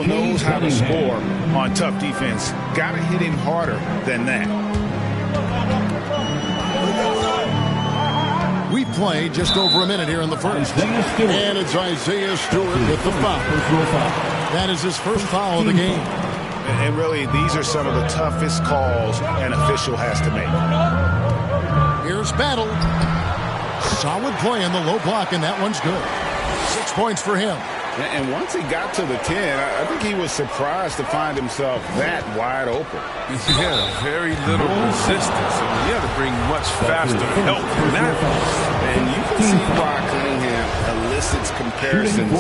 Knows how to score on tough defense. Got to hit him harder than that. We've played just over a minute here in the first. And it's Isaiah Stewart with the foul. That is his first foul of the game. And really, these are some of the toughest calls an official has to make. Here's Battle. Solid play in the low block, and that one's good. 6 points for him. And once he got to the 10, I think he was surprised to find himself that wide open. Yeah, very little resistance. I mean, he had to bring much faster help than that. And you can see why Cunningham elicits comparisons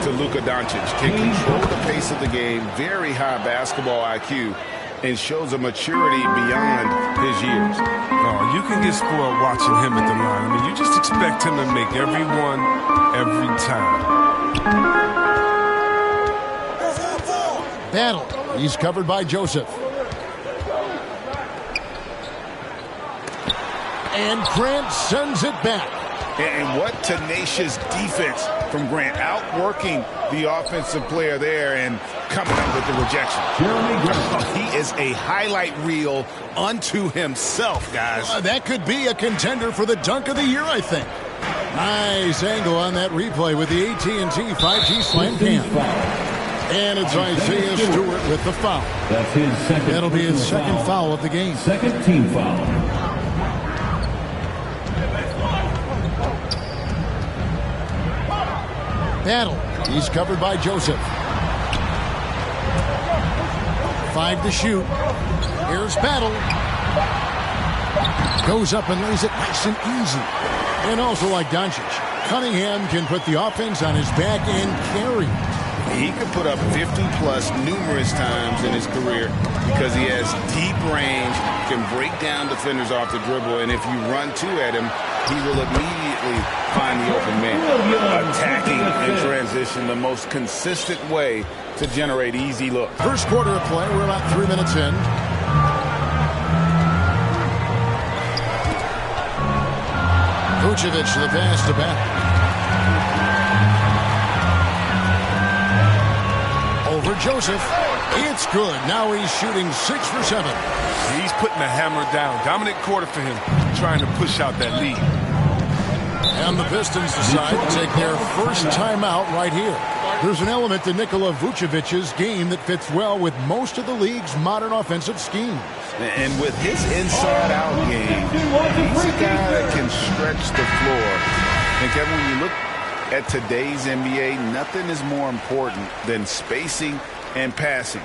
to Luka Doncic. Can control the pace of the game, very high basketball IQ, and shows a maturity beyond his years. Oh, you can get spoiled watching him at the line. I mean, you just expect him to make every one, every time. Battle. He's covered by Joseph. And Grant sends it back. And what tenacious defense from Grant, outworking the offensive player there and coming up with the rejection. He is a highlight reel unto himself, guys. That could be a contender for the dunk of the year, I think. Nice angle on that replay with the AT&T 5G Slam Cam. And it's Isaiah Stewart with the foul. That's his second. That'll be his second foul of the game. Second team foul. Battle. He's covered by Joseph. 5 to shoot. Here's Battle. Goes up and lays it nice and easy. And also like Doncic, Cunningham can put the offense on his back and carry. He could put up 50-plus numerous times in his career because he has deep range, can break down defenders off the dribble, and if you run two at him, he will immediately find the open man. Attacking in transition, the most consistent way to generate easy looks. First quarter of play, we're about 3 minutes in. Vucevic, the pass to Battle. Over Joseph. It's good. Now he's shooting 6 for 7. He's putting the hammer down. Dominant quarter for him, trying to push out that lead. And the Pistons decide to take their first timeout right here. There's an element to Nikola Vucevic's game that fits well with most of the league's modern offensive schemes. And with his inside-out game, he's a guy that can stretch the floor. And Kevin, when you look at today's NBA, nothing is more important than spacing and passing.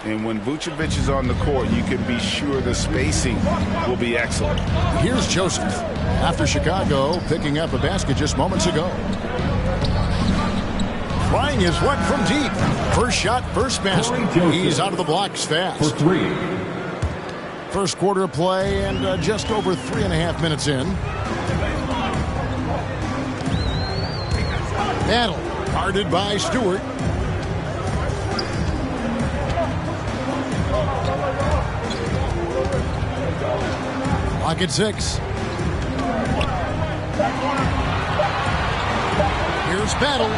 And when Vucevic is on the court, you can be sure the spacing will be excellent. Here's Joseph, after Chicago picking up a basket just moments ago. Trying his luck from deep. First shot, first basket. He's out of the blocks fast. For 3. First quarter of play and just over 3.5 minutes in. Battle guarded by Stewart. Clock at 6. Here's Battle.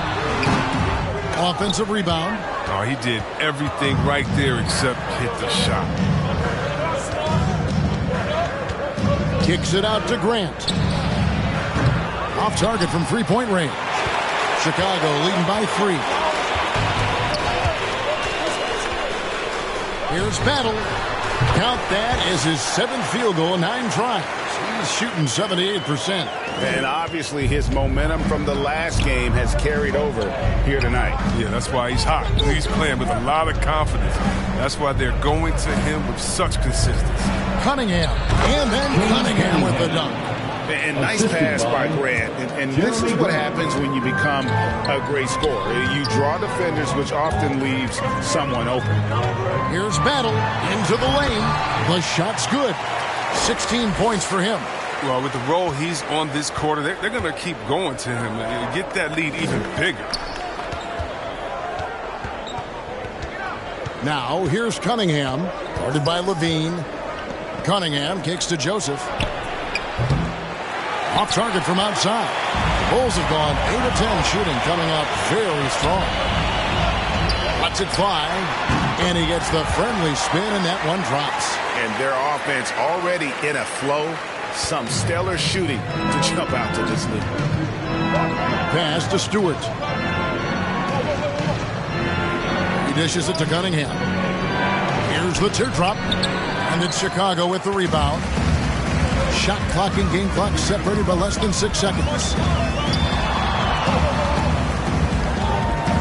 Offensive rebound. Oh, he did everything right there except hit the shot. Kicks it out to Grant. Off target from three-point range. Chicago leading by 3. Here's Battle. Count that as his 7th field goal in 9 tries. He's shooting 78%. And obviously his momentum from the last game has carried over here tonight. Yeah, that's why he's hot. He's playing with a lot of confidence. That's why they're going to him with such consistency. Cunningham. And then Cunningham with the dunk. And nice pass by Grant. And this is what happens when you become a great scorer. You draw defenders, which often leaves someone open. Here's Battle into the lane. The shot's good. 16 points for him. Well, with the role he's on this quarter, they're going to keep going to him and get that lead even bigger. Now, here's Cunningham, guarded by Levine. Cunningham kicks to Joseph. Off target from outside. Bulls have gone 8 of 10 shooting, coming out very strong. A Lets it fly. And he gets the friendly spin, and that one drops. And their offense already in a flow. Some stellar shooting to jump out to this lead. Pass to Stewart. He dishes it to Cunningham. Here's the teardrop. And it's Chicago with the rebound. Shot clock and game clock separated by less than 6 seconds.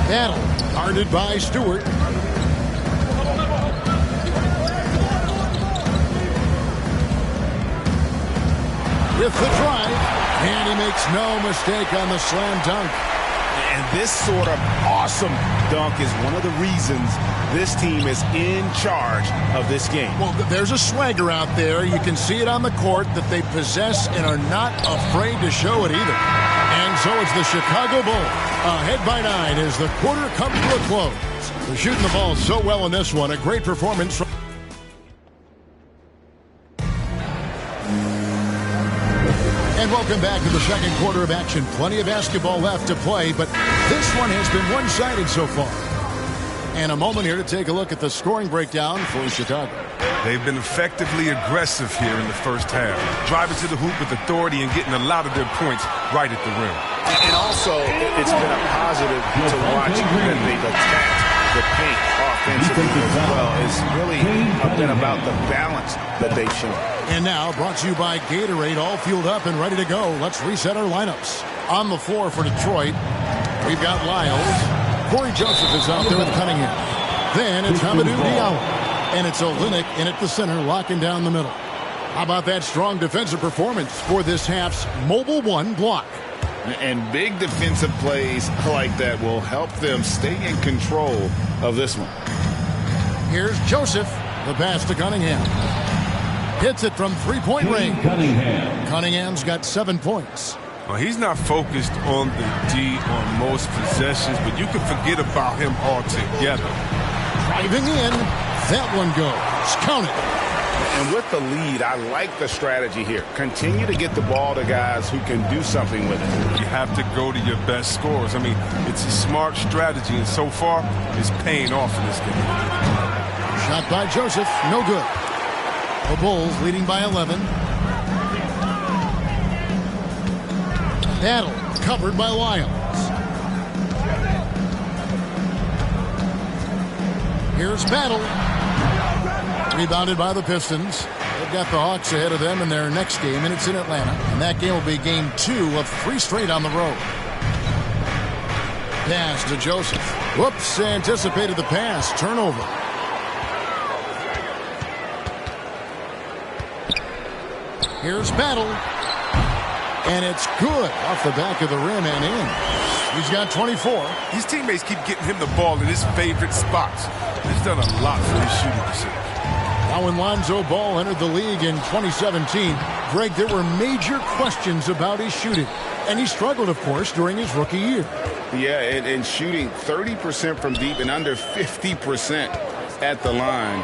Battle guarded by Stewart. With the drive, and he makes no mistake on the slam dunk. And this sort of awesome dunk is one of the reasons this team is in charge of this game. Well, there's a swagger out there. You can see it on the court that they possess and are not afraid to show it either. And so it's the Chicago Bulls ahead by 9 as the quarter comes to a close. They're shooting the ball so well in this one. A great performance from... And welcome back to the second quarter of action. Plenty of basketball left to play, but this one has been one-sided so far. And a moment here to take a look at the scoring breakdown for Chicago. They've been effectively aggressive here in the first half, driving to the hoop with authority and getting a lot of their points right at the rim. And also, it's been a positive to watch that they've attacked the paint offensively as well. It's really been about the balance that they've shown. And now, brought to you by Gatorade, all fueled up and ready to go. Let's reset our lineups. On the floor for Detroit, we've got Lyles. Corey Joseph is out there with Cunningham. Then it's Hamidou Diallo. And it's Olynyk in at the center, locking down the middle. How about that strong defensive performance for this half's Mobile One block? And big defensive plays like that will help them stay in control of this one. Here's Joseph. The pass to Cunningham. Hits it from three-point range. Cunningham's got 7 points. Well, he's not focused on the D on most possessions, but you can forget about him altogether. Driving in. That one goes. Count it. And with the lead, I like the strategy here. Continue to get the ball to guys who can do something with it. You have to go to your best scorers. I mean, it's a smart strategy, and so far, it's paying off in this game. Shot by Joseph. No good. The Bulls leading by 11. Battle covered by Lyles. Here's Battle. Rebounded by the Pistons. They've got the Hawks ahead of them in their next game, and it's in Atlanta. And that game will be game 2 of 3 straight on the road. Pass to Joseph. Whoops, anticipated the pass. Turnover. Here's Battle. And it's good off the back of the rim and in. He's got 24. His teammates keep getting him the ball in his favorite spots. He's done a lot for his shooting percentage. Now when Lonzo Ball entered the league in 2017, Greg, there were major questions about his shooting. And he struggled, of course, during his rookie year. Yeah, and shooting 30% from deep and under 50% at the line.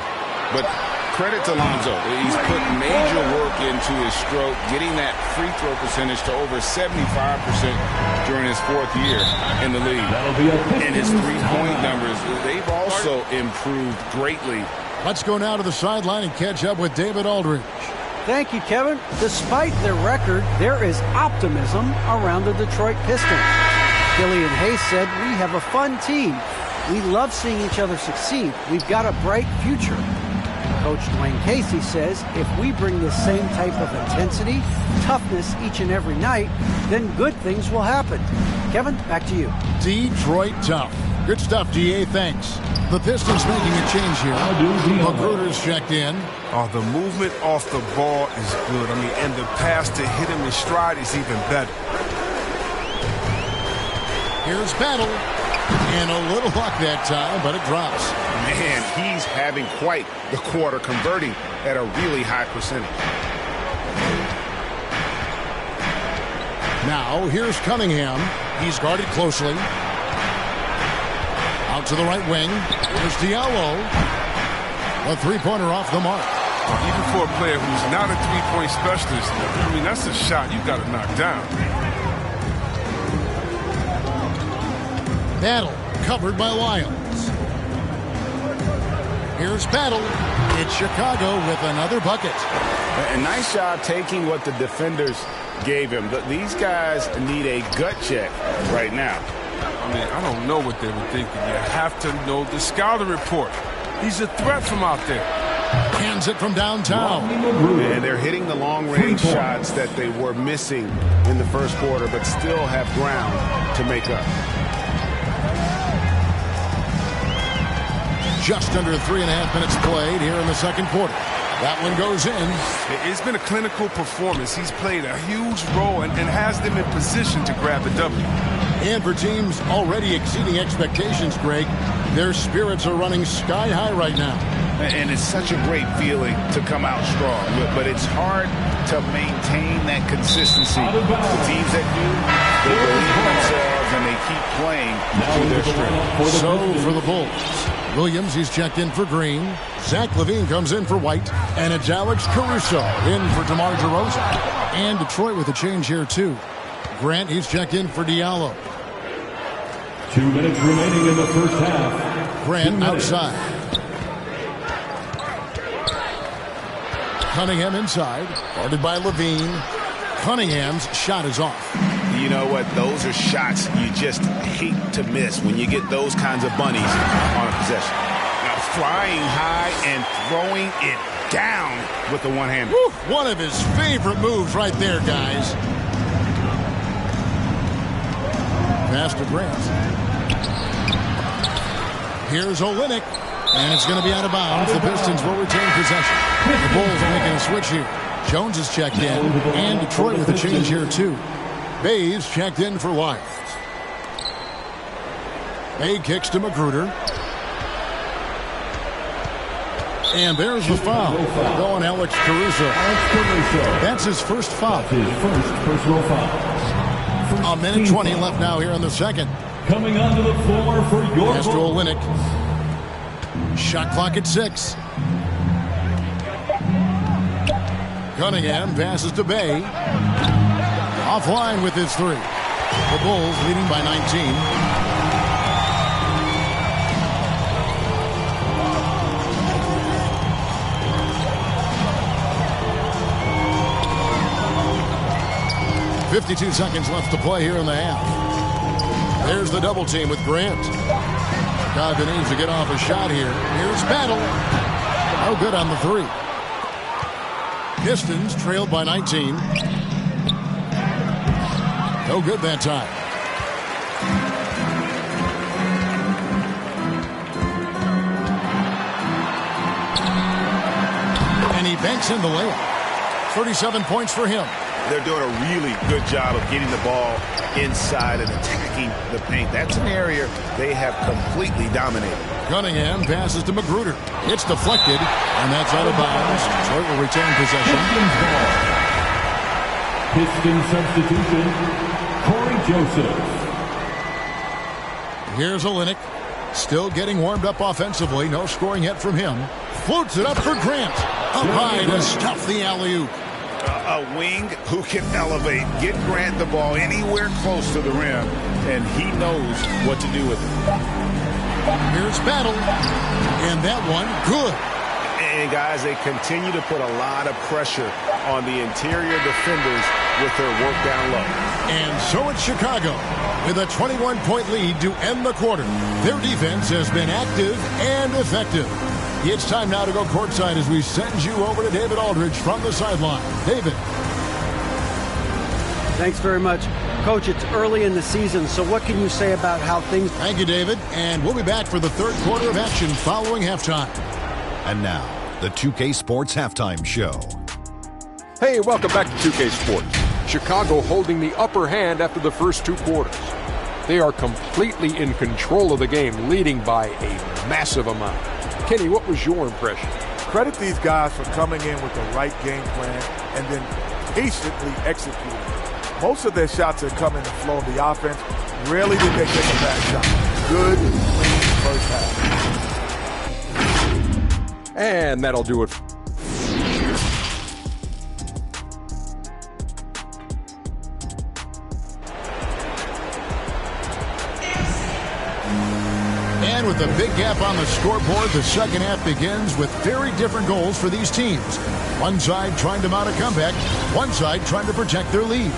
But credit to Lonzo. He's put major work into his stroke, getting that free throw percentage to over 75% during his 4th year in the league. And his three-point numbers, they've also improved greatly. Let's go now to the sideline and catch up with David Aldridge. Thank you, Kevin. Despite their record, there is optimism around the Detroit Pistons. Killian Hayes said, "We have a fun team. We love seeing each other succeed. We've got a bright future." Coach Dwayne Casey says, if we bring the same type of intensity, toughness each and every night, then good things will happen. Kevin, back to you. Detroit tough. Good stuff, DA. Thanks. The Pistons making a change here. Magruder's checked in. Oh, the movement off the ball is good. I mean, and the pass to hit him in stride is even better. Here's Battle. And a little luck that time, but it drops. Man, he's having quite the quarter, converting at a really high percentage. Now, here's Cunningham. He's guarded closely. Out to the right wing. Here's Diallo. A three-pointer off the mark. Even for a player who's not a three-point specialist, I mean, that's a shot you've got to knock down. Battle covered by Lyles. Here's Battle. It's Chicago with another bucket. A nice job taking what the defenders gave him. These guys need a gut check right now. I mean, I don't know what they were thinking. You have to know the scouting report. He's a threat from out there. Hands it from downtown. And they're hitting the long-range shots that they were missing in the first quarter, but still have ground to make up. Just under 3.5 minutes played here in the second quarter. That one goes in. It's been a clinical performance. He's played a huge role and has them in position to grab the W. And for teams already exceeding expectations, Greg, their spirits are running sky high right now. And it's such a great feeling to come out strong, but it's hard to maintain that consistency. The teams that do, they believe in themselves and they keep playing to their strength. So for the Bulls, Williams, he's checked in for Green. Zach LaVine comes in for White. And it's Alex Caruso in for DeMar DeRozan. And Detroit with a change here, too. Grant, he's checked in for Diallo. 2 minutes remaining in the first half. Grant outside. Cunningham inside. Guarded by LaVine. Cunningham's shot is off. You know what? Those are shots you just hate to miss when you get those kinds of bunnies on a possession. Now flying high and throwing it down with the one-hander. One of his favorite moves right there, guys. Pass to Grant. Here's Olynyk. And it's going to be out of bounds. The Pistons will retain possession. The Bulls are making a switch here. Jones is checked in. And Detroit with a change here, too. Bayes checked in for Wyatt. Bay kicks to Magruder. And there's the foul. Going Alex Caruso. That's his first foul. His first personal foul. A minute 20 left now here in the second. Coming onto the floor for your Pass to Olynyk. Shot clock at 6. Cunningham passes to Bay. Offline with his 3. The Bulls leading by 19. .52 seconds left to play here in the half. There's the double team with Grant. Chicago needs to get off a shot here. Here's Battle. No good on the 3. Pistons trailed by 19. No good that time. And he banks in the layup. 37 points for him. They're doing a really good job of getting the ball inside and attacking the paint. That's an area they have completely dominated. Cunningham passes to Magruder. It's deflected, and that's out of bounds. Detroit will retain possession. Pistons substitution, Corey Joseph. Here's Olynyk. Still getting warmed up offensively. No scoring yet from him. Floats it up for Grant. Up high to stuff the alley-oop. A wing who can elevate, get Grant the ball anywhere close to the rim, and he knows what to do with it. Here's Battle, and that one good. And guys, they continue to put a lot of pressure on the interior defenders with their work down low. And so it's Chicago with a 21-point lead to end the quarter. Their defense has been active and effective. It's time now to go courtside as we send you over to David Aldridge from the sideline. David. Thanks very much. Coach, it's early in the season, so what can you say about how things... Thank you, David. And we'll be back for the third quarter of action following halftime. And now, the 2K Sports Halftime Show. Hey, welcome back to 2K Sports. Chicago holding the upper hand after the first 2 quarters. They are completely in control of the game, leading by a massive amount. Kenny, what was your impression? Credit these guys for coming in with the right game plan and then patiently executing. Most of their shots that come in the flow of the offense. Rarely did they take a bad shot. Good, clean first half. And that'll do it. And with a big gap on the scoreboard, the second half begins with very different goals for these teams. One side trying to mount a comeback, one side trying to protect their lead.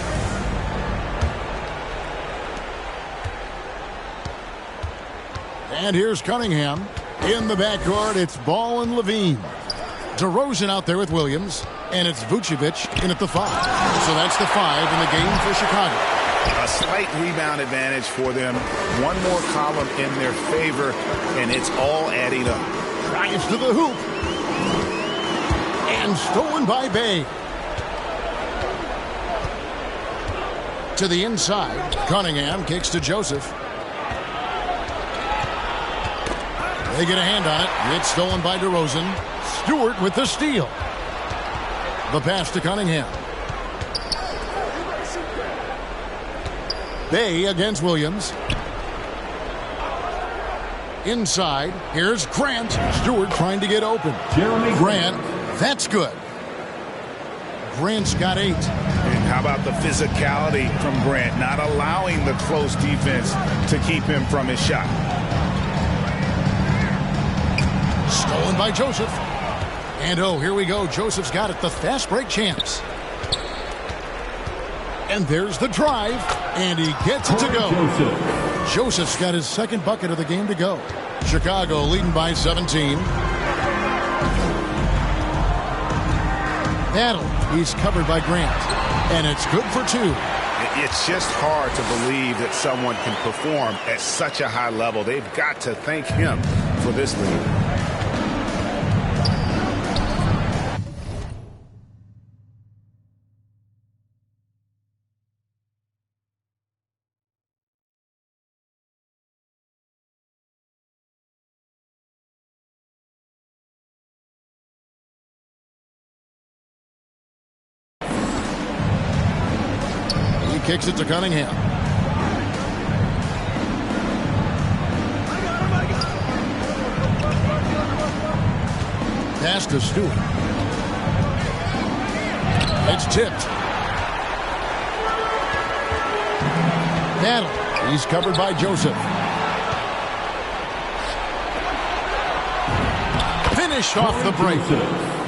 And here's Cunningham. In the backcourt, it's Ball and Levine. DeRozan out there with Williams. And it's Vucevic in at the 5. So that's the 5 in the game for Chicago. A slight rebound advantage for them. One more column in their favor, and it's all adding up. Drives to the hoop. And stolen by Bay. To the inside. Cunningham kicks to Joseph. They get a hand on it. It's stolen by DeRozan. Stewart with the steal. The pass to Cunningham. Bay against Williams. Inside. Here's Grant. Stewart trying to get open. Grant. That's good. Grant's got 8. And how about the physicality from Grant, not allowing the close defense to keep him from his shot. Stolen by Joseph. And oh, here we go. Joseph's got it. The fast break chance. And there's the drive. And he gets it to go. Joseph's got his second bucket of the game to go. Chicago leading by 17. Battle. He's covered by Grant. And it's good for 2. It's just hard to believe that someone can perform at such a high level. They've got to thank him for this lead. Kicks it to Cunningham. Pass to Stewart. It's tipped. Battle. He's covered by Joseph. Finished off the break.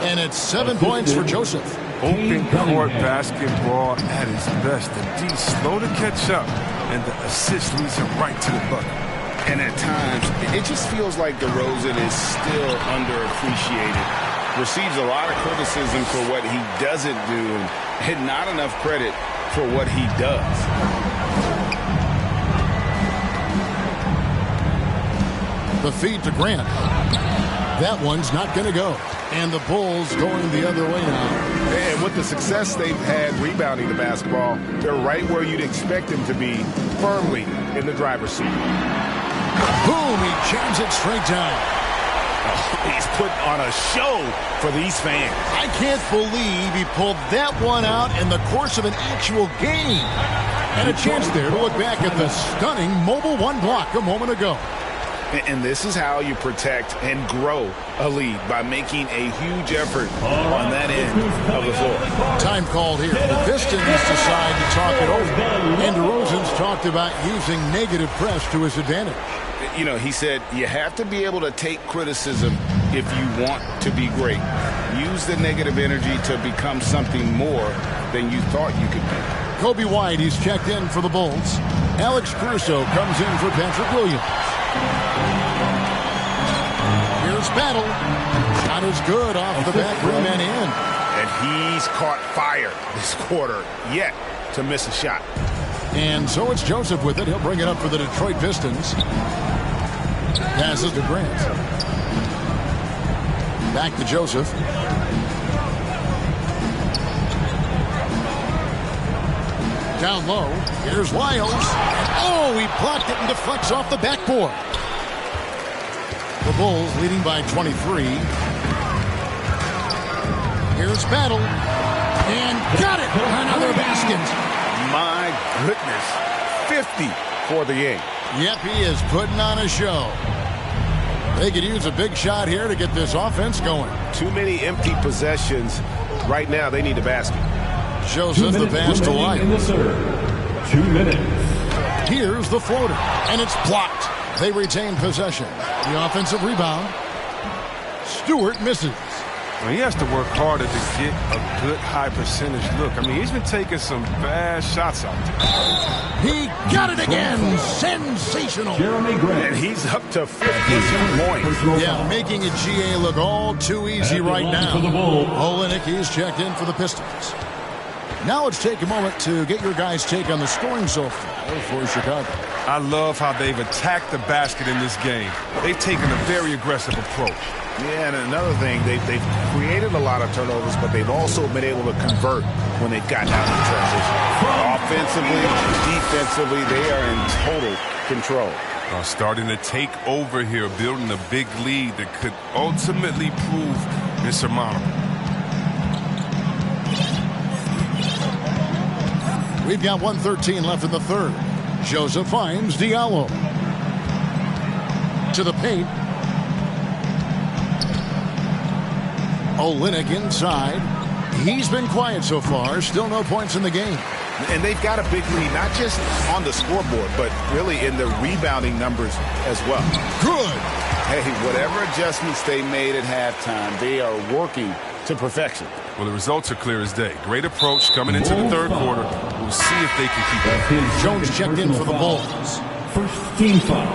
And it's 7 points for Joseph. Open court basketball at its best. The D slow to catch up, and the assist leads him right to the bucket. And at times, it just feels like DeRozan is still underappreciated. Receives a lot of criticism for what he doesn't do, and not enough credit for what he does. The feed to Grant. That one's not going to go. And the Bulls going the other way now. And with the success they've had rebounding the basketball, they're right where you'd expect them to be, firmly in the driver's seat. Boom, he jams it straight down. Oh, he's putting on a show for these fans. I can't believe he pulled that one out in the course of an actual game. And a chance there to look back at the stunning Mobile 1 block a moment ago. And this is how you protect and grow a lead, by making a huge effort on that end of the floor. Time called here. The Pistons decide to talk it over. And DeRozan's talked about using negative press to his advantage. You know, he said you have to be able to take criticism if you want to be great. Use the negative energy to become something more than you thought you could be. Kobe White, he's checked in for the Bulls. Alex Caruso comes in for Patrick Williams. Here's Battle. Shot is good off the back rim and in. And he's caught fire this quarter, yet to miss a shot. And so it's Joseph with it. He'll bring it up for the Detroit Pistons. Passes to Grant. Back to Joseph. Down low. Here's Lyles. Oh, he blocked it and deflects off the backboard. The Bulls leading by 23. Here's Battle. And got it. Another basket. My goodness. 50 for the game. Yep, he is putting on a show. They could use a big shot here to get this offense going. Too many empty possessions. Right now, they need a basket. Joseph the pass to Lyles. 2 minutes. Here's the floater, and it's blocked. They retain possession. The offensive rebound. Stewart misses. Well, he has to work harder to get a good high percentage look. I mean, he's been taking some bad shots out there. He got it again. Sensational. Jeremy Grant. And he's up to 50 points. Yeah, making a GA look all too easy right now. Olenek, he's checked in for the Pistons. Now let's take a moment to get your guys' take on the scoring so far for Chicago. I love how they've attacked the basket in this game. They've taken a very aggressive approach. Yeah, and another thing, they've created a lot of turnovers, but they've also been able to convert when they've gotten out in transition. Offensively, defensively, they are in total control. Starting to take over here, building a big lead that could ultimately prove insurmountable. We've got 1:13 left in the third. Joseph finds Diallo. To the paint. Olenek inside. He's been quiet so far. Still no points in the game. And they've got a big lead, not just on the scoreboard, but really in the rebounding numbers as well. Good. Hey, whatever adjustments they made at halftime, they are working to perfection. Well, the results are clear as day. Great approach coming into the third quarter. We'll see if they can keep it. Jones checked in for the Bulls. First team foul.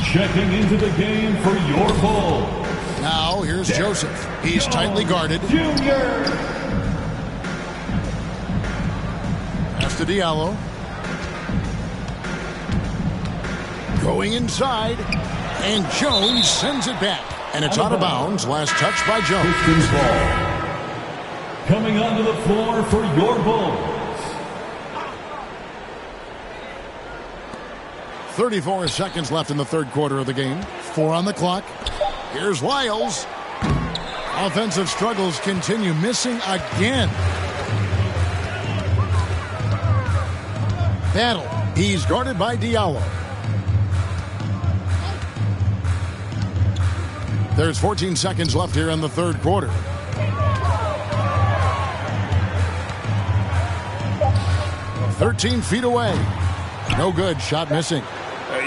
Checking into the game for your Bulls. Now here's Joseph. He's tightly guarded. Junior. Pass to Diallo. Going inside. And Jones sends it back. And it's out of bounds. Last touch by Jones. Pistons ball. Coming onto the floor for your Bulls. 34 seconds left in the third quarter of the game. 4 on the clock. Here's Lyles. Offensive struggles continue. Missing again. Battle. He's guarded by Diallo. There's 14 seconds left here in the third quarter. "13 feet away. No good. Shot missing.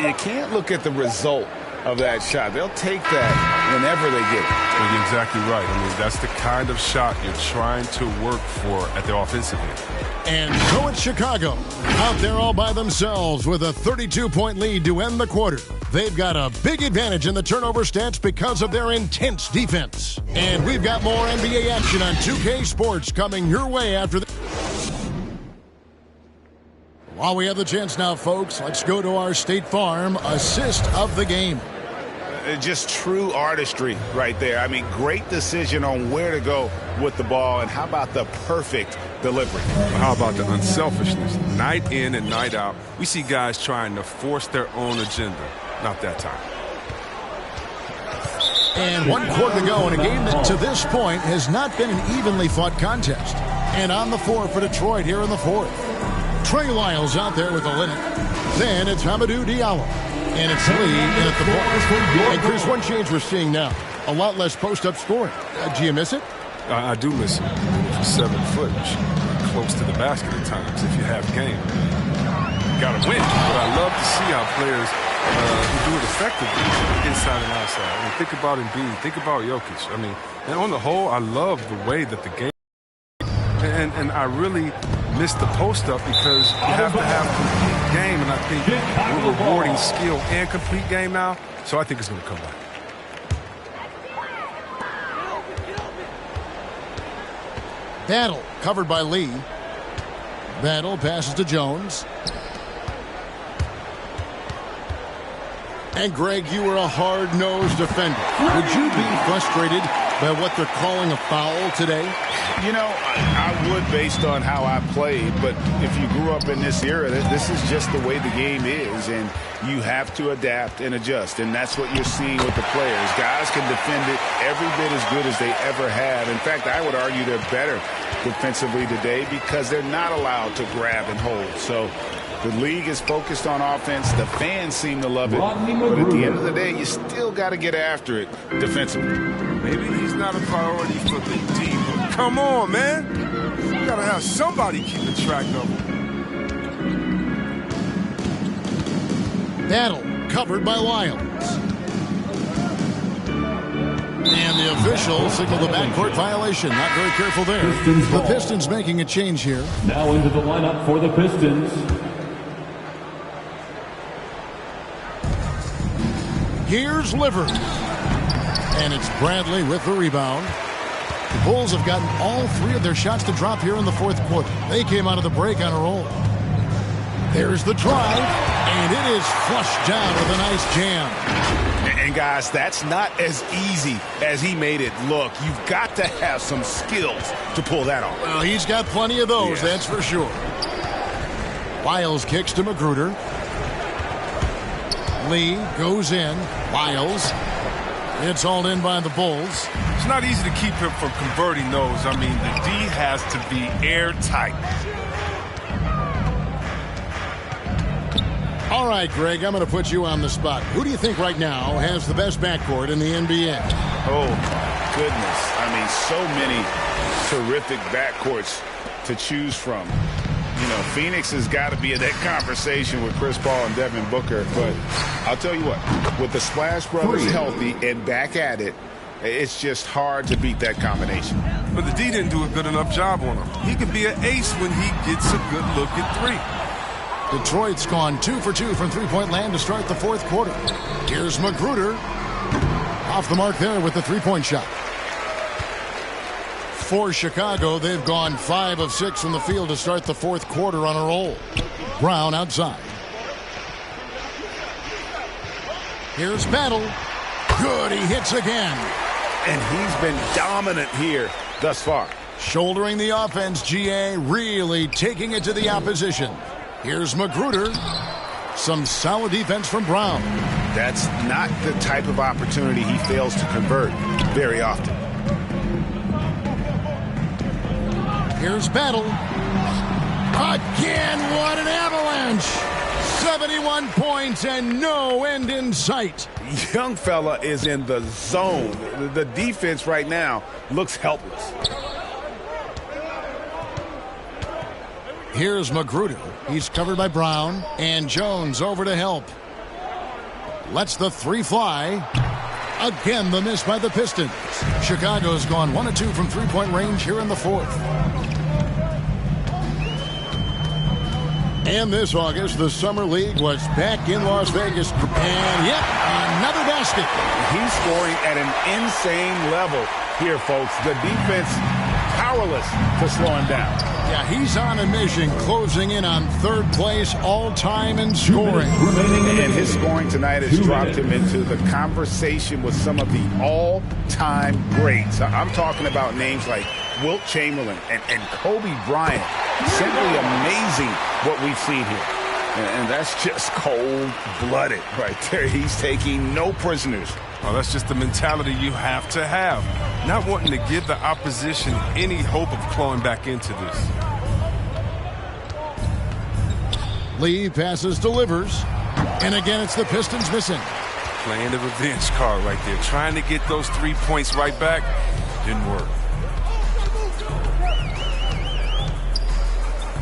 You can't look at the result of that shot. They'll take that whenever they get it. Well, you're exactly right. I mean, that's the kind of shot you're trying to work for at the offensive end. And so it's Chicago, out there all by themselves with a 32-point lead to end the quarter. They've got a big advantage in the turnover stats because of their intense defense. And we've got more NBA action on 2K Sports coming your way after this. While we have the chance now, folks, let's go to our State Farm assist of the game. Just true artistry right there. I mean, great decision on where to go with the ball, and how about the perfect delivery? How about the unselfishness? Night in and night out, we see guys trying to force their own agenda. Not that time. And 1 quarter to go in a game that to this point has not been an evenly fought contest. And on the floor for Detroit here in the fourth. Trey Lyles out there with the Olenek. Then it's Hamidou Diallo. And it's Lee in at the point. And Chris, one change we're seeing now. A lot less post-up scoring. Do you miss it? I do miss it. If you're 7 foot, you should be close to the basket at times if you have game. You got to win. But I love to see how players who do it effectively inside and outside. I mean, think about Embiid. Think about Jokic. I mean, and on the whole, I love the way that the game. And I really miss the post-up because you have to have complete game, and I think we're rewarding skill and complete game now, so I think it's going to come back. Battle covered by Lee. Battle passes to Jones. And Greg, you were a hard-nosed defender. Would you be frustrated by what they're calling a foul today? You know, I would based on how I played, but if you grew up in this era, this is just the way the game is, and you have to adapt and adjust, and that's what you're seeing with the players. Guys can defend it every bit as good as they ever have. In fact, I would argue they're better defensively today because they're not allowed to grab and hold. So the league is focused on offense. The fans seem to love it, but at the end of the day, you still got to get after it defensively. Maybe he's not a priority for the team. Come on, man. You got to have somebody keeping track of him. Battle Covered by Lyles. And the official signaled the backcourt violation. Not very careful there. The Pistons making a change here. Now into the lineup for the Pistons. Here's Liver. And it's Bradley with the rebound. The Bulls have gotten all three of their shots to drop here in the fourth quarter. They came out of the break on a roll. There's the drive, and it is flushed down with a nice jam. And guys, that's not as easy as he made it look. You've got to have some skills to pull that off. Well, he's got plenty of those, that's for sure. Lyles kicks to Magruder. Lee goes in. Lyles. It's hauled in by the Bulls. It's not easy to keep him from converting those. I mean, the D has to be airtight. All right, Greg, I'm going to put you on the spot. Who do you think right now has the best backcourt in the NBA? Oh, my goodness. I mean, so many terrific backcourts to choose from. You know, Phoenix has got to be in that conversation with Chris Paul and Devin Booker. But I'll tell you what, with the Splash Brothers healthy and back at it, it's just hard to beat that combination. But the D didn't do a good enough job on him. He could be an ace when he gets a good look at three. Detroit's gone 2 for 2 from three-point land to start the fourth quarter. Here's Magruder. Off the mark there with the three-point shot. For Chicago, they've gone 5 of 6 from the field to start the fourth quarter on a roll. Brown outside. Here's Battle. Good, he hits again. And he's been dominant here thus far. Shouldering the offense, GA really taking it to the opposition. Here's Magruder. Some solid defense from Brown. That's not the type of opportunity he fails to convert very often. Here's Battle. Again, what an avalanche. 71 points and no end in sight. Young fella is in the zone. The defense right now looks helpless. Here's Magruder. He's covered by Brown. And Jones over to help. Lets the three fly. Again, the miss by the Pistons. Chicago's gone 1 of 2 from three-point range here in the fourth. And this August, the Summer League was back in Las Vegas. And, yep, another basket. He's scoring at an insane level here, folks. The defense powerless to slow him down. Yeah, he's on a mission, closing in on third place all-time in scoring. And his scoring tonight has dropped him into the conversation with some of the all-time greats. I'm talking about names like Wilt Chamberlain and Kobe Bryant. Simply amazing what we've seen here. And that's just cold-blooded right there. He's taking no prisoners. Well, that's just the mentality you have to have. Not wanting to give the opposition any hope of clawing back into this. Lee passes, delivers. And again, it's the Pistons missing. Playing the revenge card right there. Trying to get those 3 points right back. Didn't work.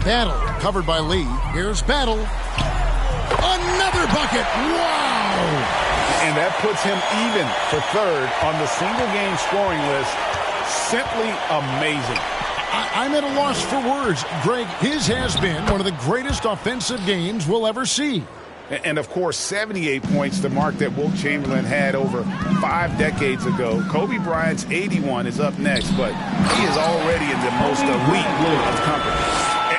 Battle covered by Lee. Here's Battle. Another bucket. Wow. And that puts him even for third on the single-game scoring list. Simply amazing. I'm at a loss for words. Greg, his has been one of the greatest offensive games we'll ever see. And, of course, 78 points, the mark that Wilt Chamberlain had over 5 decades ago. Kobe Bryant's 81 is up next, but he is already in the most elite of company.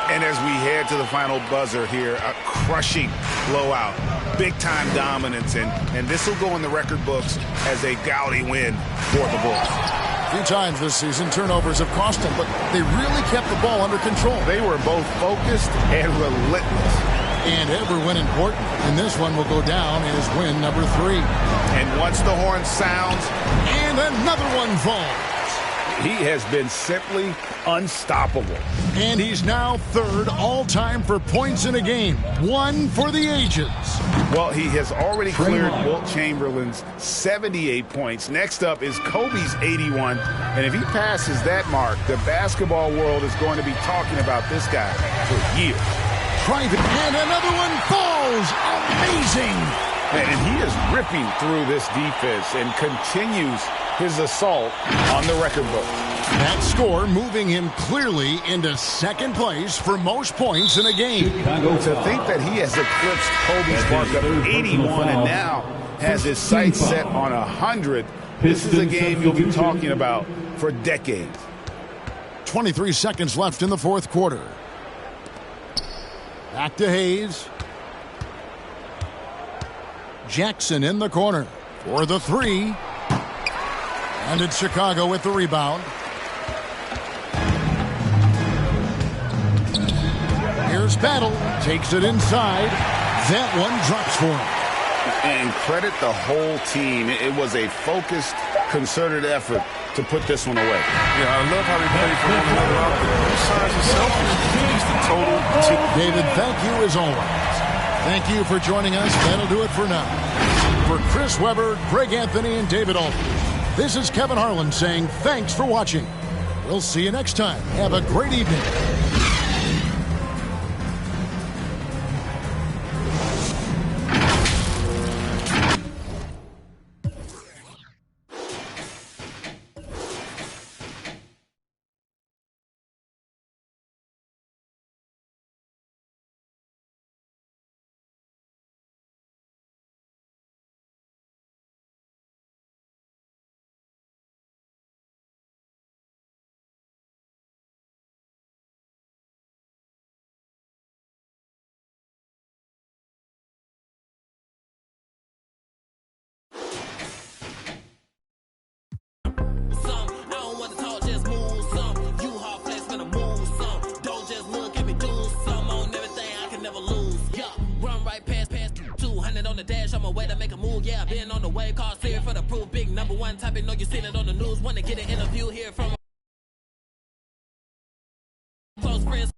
And as we head to the final buzzer here, a crushing blowout, big-time dominance, and this will go in the record books as a gaudy win for the Bulls. A few times this season, turnovers have cost them, but they really kept the ball under control. They were both focused and relentless. And every win important, and this one will go down as win number 3. And once the horn sounds, and another one falls. He has been simply unstoppable. And he's now third all-time for points in a game. One for the ages. Well, he has already cleared Wilt Chamberlain's 78 points. Next up is Kobe's 81. And if he passes that mark, the basketball world is going to be talking about this guy for years. And another one falls. Amazing. And he is ripping through this defense and continues his assault on the record book. That score moving him clearly into second place for most points in a game. To think that he has eclipsed Kobe's mark of 81 and now has his sights set on 100, this is a game you'll be talking about for decades. 23 seconds left in the fourth quarter. Back to Hayes. Jackson in the corner for the three. And it's Chicago with the rebound. Here's Battle. Takes it inside. That one drops for him. And credit the whole team. It was a focused, concerted effort to put this one away. Yeah, I love how they play for one another out there. Both sides are selfish. He's the total tip. David, thank you as always. Thank you for joining us. That'll do it for now. For Chris Webber, Greg Anthony, and David Aldridge, this is Kevin Harlan saying thanks for watching. We'll see you next time. Have a great evening. Yeah, been on the wave, call clear for the proof. Big number one topic, know you seen it on the news. Want to get an interview here from close friends.